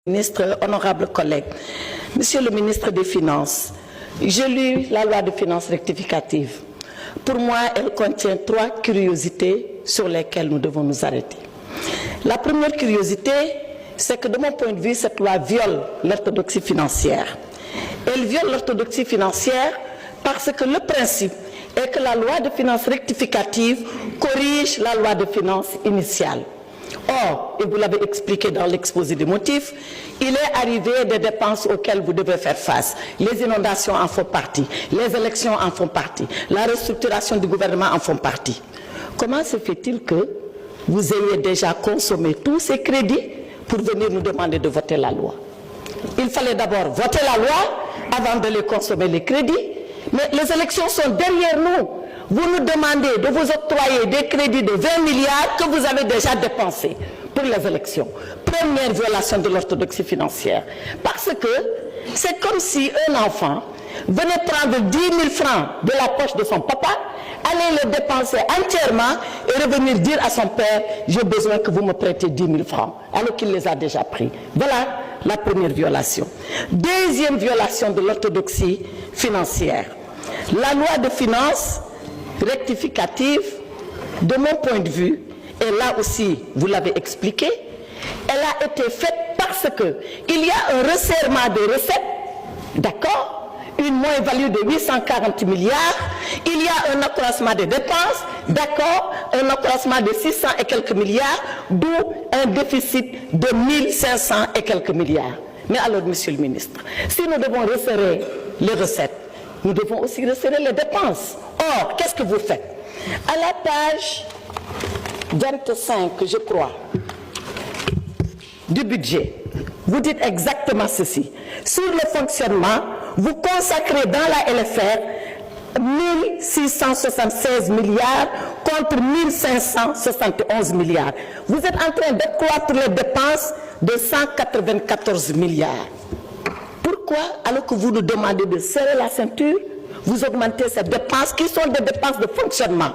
Ministre, honorables collègues, Monsieur le ministre des Finances, j'ai lu la loi de finances rectificative. Pour moi, elle contient 3 curiosités sur lesquelles nous devons nous arrêter. La première curiosité, c'est que de mon point de vue, cette loi viole l'orthodoxie financière. Elle viole l'orthodoxie financière parce que le principe est que la loi de finances rectificative corrige la loi de finances initiale. Or, et vous l'avez expliqué dans l'exposé des motifs, il est arrivé des dépenses auxquelles vous devez faire face. Les inondations en font partie, les élections en font partie, la restructuration du gouvernement en font partie. Comment se fait-il que vous ayez déjà consommé tous ces crédits pour venir nous demander de voter la loi? Il fallait d'abord voter la loi avant de les consommer les crédits, mais les élections sont derrière nous. Vous nous demandez de vous octroyer des crédits de 20 milliards que vous avez déjà dépensés pour les élections. Première violation de l'orthodoxie financière. Parce que c'est comme si un enfant venait prendre 10 000 francs de la poche de son papa, aller les dépenser entièrement et revenir dire à son père « j'ai besoin que vous me prêtez 10 000 francs » alors qu'il les a déjà pris. Voilà la première violation. Deuxième violation de l'orthodoxie financière. La loi de finances rectificative, de mon point de vue, et là aussi vous l'avez expliqué, elle a été faite parce qu'il y a un resserrement des recettes, d'accord, une moins-value de 840 milliards, il y a un accroissement des dépenses, d'accord, un accroissement de 600 et quelques milliards, d'où un déficit de 1500 et quelques milliards. Mais alors, Monsieur le ministre, si nous devons resserrer les recettes, nous devons aussi resserrer les dépenses. Or, qu'est-ce que vous faites? À la page 25, je crois, du budget, vous dites exactement ceci. Sur le fonctionnement, vous consacrez dans la LFR 1676 milliards contre 1571 milliards. Vous êtes en train d'accroître les dépenses de 194 milliards. Pourquoi, alors que vous nous demandez de serrer la ceinture, vous augmentez ces dépenses qui sont des dépenses de fonctionnement?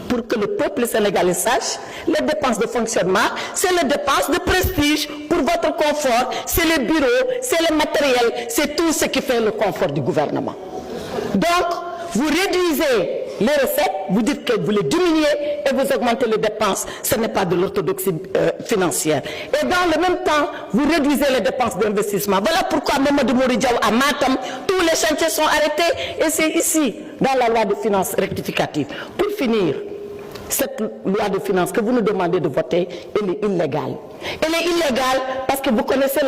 Pour que le peuple sénégalais sache, les dépenses de fonctionnement, c'est les dépenses de prestige pour votre confort, c'est les bureaux, c'est le matériel, c'est tout ce qui fait le confort du gouvernement. Donc, vous réduisez les recettes, vous dites que vous les diminuez et vous augmentez les dépenses. Ce n'est pas de l'orthodoxie financière. Et dans le même temps, vous réduisez les dépenses d'investissement. Voilà pourquoi Mamadou Mori Diaw à Matam, tous les chantiers sont arrêtés et c'est ici, dans la loi de finances rectificative. Pour finir, cette loi de finances que vous nous demandez de voter, elle est illégale. Elle est illégale parce que vous connaissez la